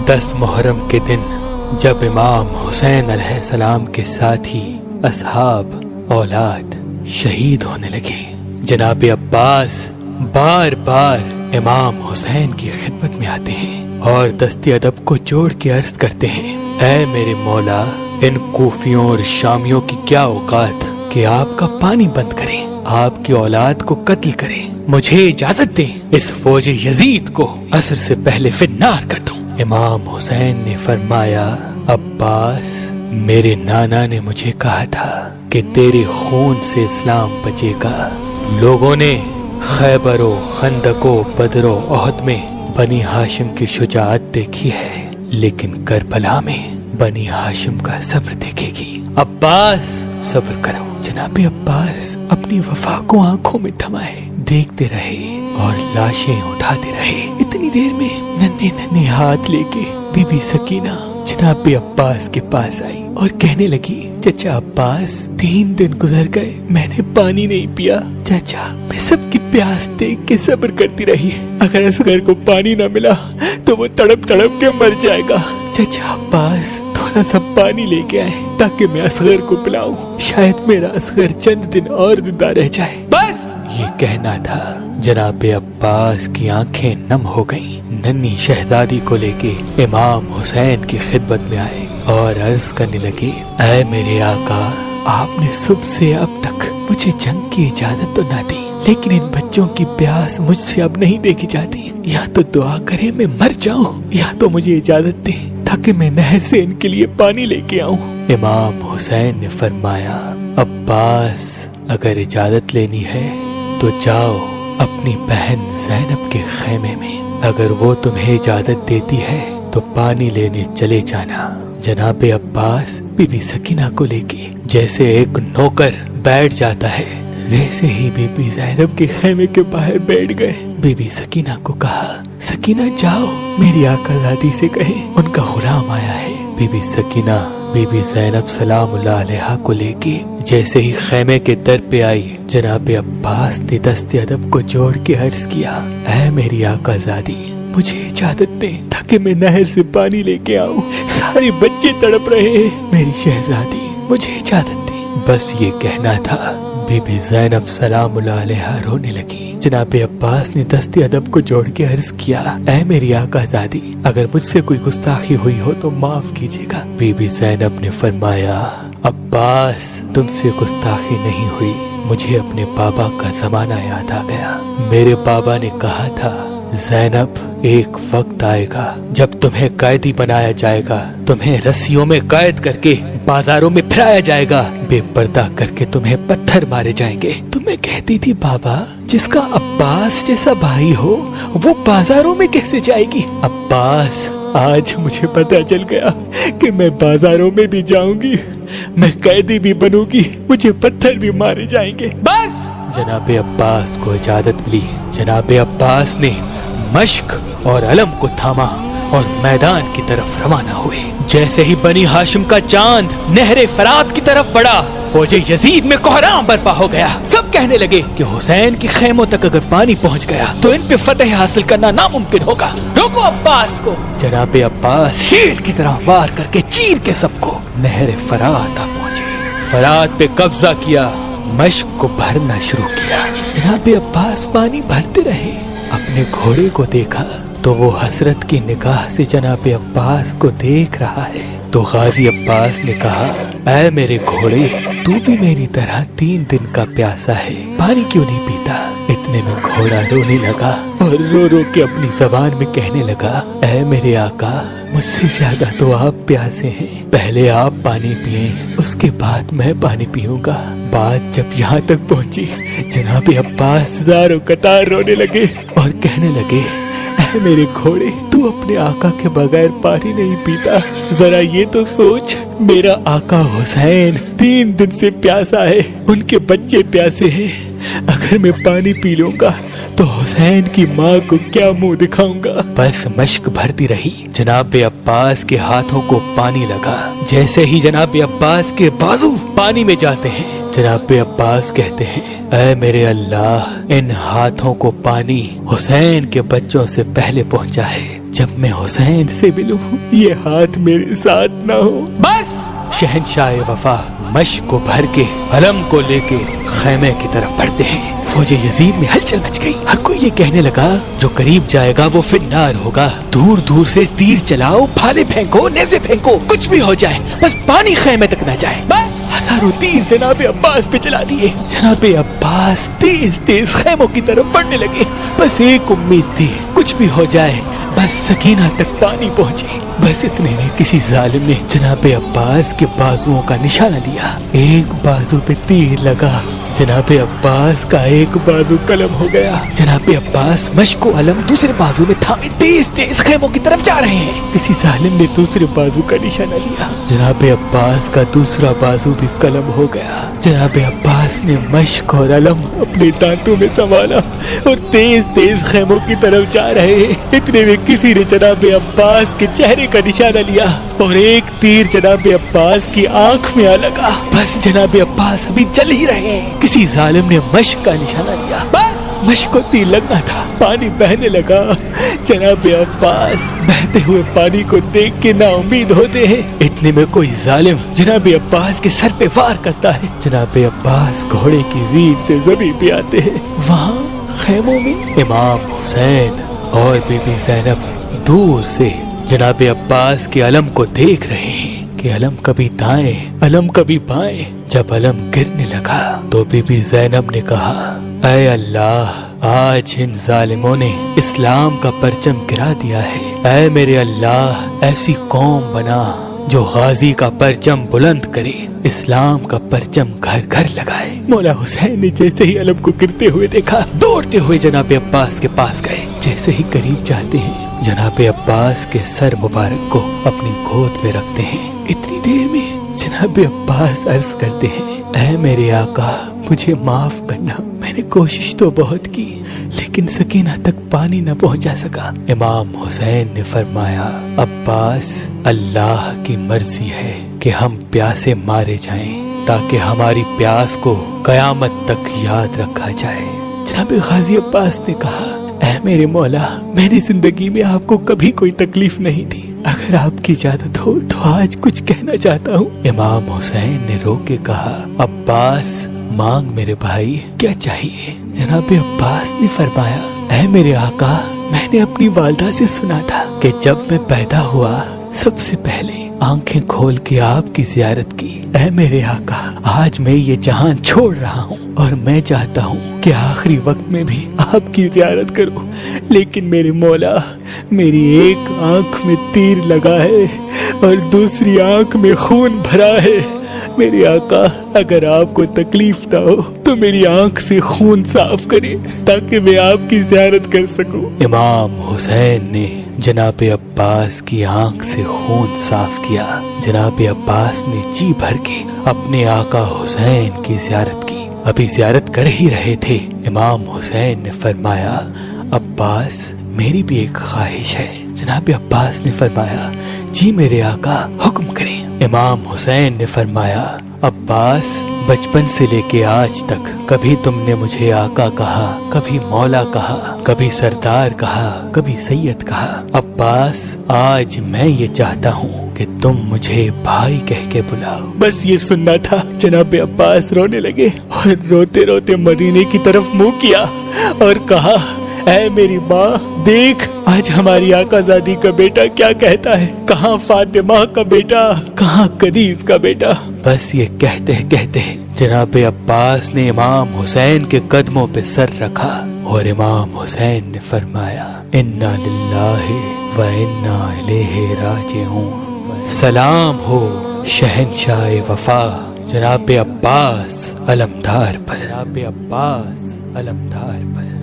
10 محرم کے دن جب امام حسین علیہ السلام کے ساتھی اصحاب اولاد شہید ہونے لگے، جناب عباس بار بار امام حسین کی خدمت میں آتے ہیں اور دست ادب کو جوڑ کے عرض کرتے ہیں، اے میرے مولا، ان کوفیوں اور شامیوں کی کیا اوقات کہ آپ کا پانی بند کریں، آپ کی اولاد کو قتل کریں، مجھے اجازت دیں اس فوج یزید کو عصر سے پہلے فی النار کر دوں۔ امام حسین نے فرمایا، عباس، میرے نانا نے مجھے کہا تھا کہ تیرے خون سے اسلام بچے گا۔ لوگوں نے خیبر و خندق و بدر و احد میں بنی ہاشم کی شجاعت دیکھی ہے، لیکن کربلا میں بنی ہاشم کا صبر دیکھے گی۔ عباس، صبر کرو۔ جناب عباس اپنی وفا کو آنکھوں میں تھمائے دیکھتے رہے اور لاشیں اٹھاتے رہے۔ اتنی دیر میں ننھے ننھے ہاتھ لے کے بی بی سکینہ جناب عباس کے پاس آئی اور کہنے لگی، چچا عباس، 3 دن گزر گئے، میں نے پانی نہیں پیا۔ چچا، میں سب کی پیاس دیکھ کے صبر کرتی رہی، اگر اصغر کو پانی نہ ملا تو وہ تڑپ تڑپ کے مر جائے گا۔ چچا عباس، تھوڑا سا پانی لے کے آئے تاکہ میں اصغر کو پلاؤں، شاید میرا اصغر چند دن اور زندہ رہ جائے۔ بس یہ کہنا تھا۔ جناب عباس کی آنکھیں نم ہو گئیں۔ ننھی شہزادی کو لے کے امام حسین کی خدمت میں آئے اور عرض کرنے لگے، اے میرے آقا، آپ نے صبح سے اب تک مجھے جنگ کی اجازت تو نہ دی، لیکن ان بچوں کی پیاس مجھ سے اب نہیں دیکھی جاتی، یا تو دعا کرے میں مر جاؤں یا تو مجھے اجازت دے تاکہ میں نہر سے ان کے لیے پانی لے کے آؤں۔ امام حسین نے فرمایا، عباس، اگر اجازت لینی ہے تو جاؤ اپنی بہن زینب کے خیمے میں، اگر وہ تمہیں اجازت دیتی ہے تو پانی لینے چلے جانا۔ جناب عباس بی بی سکینہ کو لے کے جیسے ایک نوکر بیٹھ جاتا ہے، ویسے ہی بی بی زینب کے خیمے کے باہر بیٹھ گئے۔ بی بی سکینہ کو کہا، سکینہ جاؤ میری آقا زادی سے کہیں ان کا غلام آیا ہے۔ بی بی سکینہ بی بی زینب سلام اللہ علیہا کو لے کے جیسے ہی خیمے کے در پہ آئی، جناب عباس نے دست ادب کو جوڑ کے عرض کیا، اے میری آقا زادی، مجھے اجازت دیں تاکہ میں نہر سے پانی لے کے آؤں، سارے بچے تڑپ رہے ہیں، میری شہزادی مجھے اجازت دیں۔ بس یہ کہنا تھا، بی بی زینب سلام اللہ علیہا رونے لگی۔ جناب عباس نے دست ادب کو جوڑ کے عرض کیا، اے میری آقا زادی، اگر مجھ سے کوئی گستاخی ہوئی ہو تو معاف کیجیے گا۔ بی بی زینب نے فرمایا، عباس، تم سے گستاخی نہیں ہوئی، مجھے اپنے بابا کا زمانہ یاد آ گیا۔ میرے بابا نے کہا تھا، زینب، ایک وقت آئے گا جب تمہیں قیدی بنایا جائے گا، تمہیں رسیوں میں قید کر کے بازاروں میں پھرایا جائے گا، بے پردہ کر کے تمہیں پتھر مارے جائیں گے۔ تو میں کہتی تھی، بابا، جس کا عباس جیسا بھائی ہو وہ بازاروں میں کیسے جائے گی؟ عباس، آج مجھے پتہ چل گیا کہ میں بازاروں میں بھی جاؤں گی، میں قیدی بھی بنوں گی، مجھے پتھر بھی مارے جائیں گے۔ بس جناب عباس کو اجازت ملی۔ جناب عباس نے مشق اور علم کو تھاما اور میدان کی طرف روانہ ہوئے۔ جیسے ہی بنی ہاشم کا چاند نہر فرات کی طرف بڑھا، فوج یزید میں کوہرام برپا ہو گیا۔ سب کہنے لگے کہ حسین کی خیموں تک اگر پانی پہنچ گیا تو ان پہ فتح حاصل کرنا ناممکن ہوگا، روکو عباس کو۔ جناب عباس شیر کی طرح وار کر کے چیر کے سب کو نہر فرات آ پہنچے، فرات پہ قبضہ کیا، مشق کو بھرنا شروع کیا۔ جناب عباس پانی بھرتے رہے، اپنے گھوڑے کو دیکھا تو وہ حسرت کی نگاہ سے جناب عباس کو دیکھ رہا ہے۔ تو غازی عباس نے کہا، اے میرے گھوڑے، تو بھی میری طرح 3 دن کا پیاسا ہے، پانی کیوں نہیں پیتا؟ اتنے میں گھوڑا رونے لگا اور رو رو کے اپنی زبان میں کہنے لگا، اے میرے آقا، مجھ سے زیادہ تو آپ پیاسے ہیں، پہلے آپ پانی پئیں، اس کے بعد میں پانی پیوں گا۔ بات جب یہاں تک پہنچی، جناب عباس زاروں قطار رونے لگے اور کہنے لگے، اے میرے گھوڑے، تو اپنے آقا کے بغیر پانی نہیں پیتا، ذرا یہ تو سوچ، میرا آقا حسین 3 دن سے پیاسا ہے، ان کے بچے پیاسے ہیں، اگر میں پانی پی لوں گا تو حسین کی ماں کو کیا منہ دکھاؤں گا؟ بس مشق بھرتی رہی۔ جناب عباس کے ہاتھوں کو پانی لگا، جیسے ہی جناب عباس کے بازو پانی میں جاتے ہیں، جناب عباس کہتے ہیں، اے میرے اللہ، ان ہاتھوں کو پانی حسین کے بچوں سے پہلے پہنچا ہے، جب میں حسین سے ملوں یہ ہاتھ میرے ساتھ نہ ہو۔ بس! شہنشاہ وفا مشق کو بھر کے علم کو لے کے خیمے کی طرف بڑھتے ہیں۔ فوج یزید میں ہلچل مچ گئی، ہر کوئی یہ کہنے لگا جو قریب جائے گا وہ فنار ہوگا۔ دور دور سے تیر چلاؤ، بھالے پھینکو، نیزے پھینکو، کچھ بھی ہو جائے بس پانی خیمے تک نہ جائے۔ بس ہزاروں تیر جناب عباس پہ چلا دیے۔ جناب عباس تیز تیز خیموں کی طرف بڑھنے لگے۔ بس ایک امید تھی، کچھ بھی ہو جائے بس سکینہ تک پانی پہنچے۔ بس اتنے میں کسی ظالم نے جناب عباس کے بازوؤں کا نشانہ لیا۔ ایک بازو پہ تیر لگا، جناب عباس کا ایک بازو قلم ہو گیا۔ جناب عباس مشق و علم دوسرے بازو میں تھامے تیز تیز خیموں کی طرف جا رہے ہیں۔ کسی ظالم نے دوسرے بازو کا نشانہ لیا، جناب عباس کا دوسرا بازو بھی قلم ہو گیا۔ جناب عباس نے مشق اور علم اپنے دانتوں میں سنبھالا اور تیز تیز خیموں کی طرف جا رہے ہیں۔ اتنے میں کسی نے جناب عباس کے چہرے کا نشانہ لیا اور ایک تیر جناب عباس کی آنکھ میں آ لگا۔ بس جناب عباس ابھی چل ہی رہے ہیں، کسی ظالم نے مشق کا نشانہ لیا، بس مشق کو تیر لگنا تھا، پانی بہنے لگا۔ جناب عباس بہتے ہوئے پانی کو دیکھ کے نا امید ہوتے ہیں۔ اتنے میں کوئی ظالم جناب عباس کے سر پہ وار کرتا ہے۔ جناب عباس گھوڑے کی زیر سے زمین پہ آتے ہیں۔ وہاں خیموں میں امام حسین اور بی بی زینب دور سے جناب عباس کے علم کو دیکھ رہے ہیں کہ علم کبھی دائیں علم کبھی بائیں۔ جب علم گرنے لگا تو بی بی زینب نے کہا، اے اللہ، آج ان ظالموں نے اسلام کا پرچم گرا دیا ہے۔ اے میرے اللہ، ایسی قوم بنا جو غازی کا پرچم بلند کرے، اسلام کا پرچم گھر گھر لگائے۔ مولا حسین نے جیسے ہی علم کو گرتے ہوئے دیکھا، دوڑتے ہوئے جناب عباس کے پاس گئے۔ جیسے ہی قریب جاتے ہیں، جناب عباس کے سر مبارک کو اپنی گود میں رکھتے ہیں۔ اتنی دیر میں جناب عباس عرض کرتے ہیں، اے میرے آقا، مجھے معاف کرنا، میں نے کوشش تو بہت کی لیکن سکینہ تک پانی نہ پہنچا سکا۔ امام حسین نے فرمایا، عباس، اللہ کی مرضی ہے کہ ہم پیاسے مارے جائیں تاکہ ہماری پیاس کو قیامت تک یاد رکھا جائے۔ جناب غازی عباس نے کہا، اے میرے مولا، میں نے زندگی میں آپ کو کبھی کوئی تکلیف نہیں دی، اگر آپ کی اجازت ہو تو آج کچھ کہنا چاہتا ہوں۔ امام حسین نے رو کے کہا، عباس، مانگ میرے بھائی، کیا چاہیے؟ جناب عباس نے فرمایا، اے میرے آقا، میں نے اپنی والدہ سے سنا تھا کہ جب میں پیدا ہوا سب سے پہلے آنکھیں کھول کے آپ کی زیارت کی۔ اے میرے آقا، آج میں یہ جہان چھوڑ رہا ہوں اور میں چاہتا ہوں کہ آخری وقت میں بھی آپ کی زیارت کروں، لیکن میرے مولا، میری ایک آنکھ میں تیر لگا ہے اور دوسری آنکھ میں خون بھرا ہے۔ میرے آقا، اگر آپ کو تکلیف نہ ہو تو میری آنکھ سے خون صاف کریں تاکہ میں آپ کی زیارت کر سکوں۔ امام حسین نے جناب عباس کی آنکھ سے خون صاف کیا۔ جناب عباس نے جی بھر کے اپنے آقا حسین کی زیارت کی۔ ابھی زیارت کر ہی رہے تھے، امام حسین نے فرمایا، عباس، میری بھی ایک خواہش ہے۔ جناب عباس نے فرمایا، جی میرے آقا، حکم کریں۔ امام حسین نے فرمایا، عباس، بچپن سے لے کے آج تک کبھی تم نے مجھے آقا کہا، کبھی مولا کہا، کبھی سردار کہا، کبھی سید کہا۔ عباس، آج میں یہ چاہتا ہوں کہ تم مجھے بھائی کہہ کے بلاؤ۔ بس یہ سننا تھا۔ جناب عباس رونے لگے اور روتے روتے مدینے کی طرف منہ کیا اور کہا، اے میری ماں، دیکھ آج ہماری آقا زادی کا بیٹا کیا کہتا ہے، کہاں فاطمہ کا بیٹا، کہاں کنیز کا بیٹا۔ بس یہ کہتے کہتے جناب عباس نے امام حسین کے قدموں پہ سر رکھا اور امام حسین نے فرمایا، انا للہ و انا الیہ راجعون۔ سلام ہو شہنشاہ وفا جناب عباس علمدار پر، جناب عباس علمدار پر۔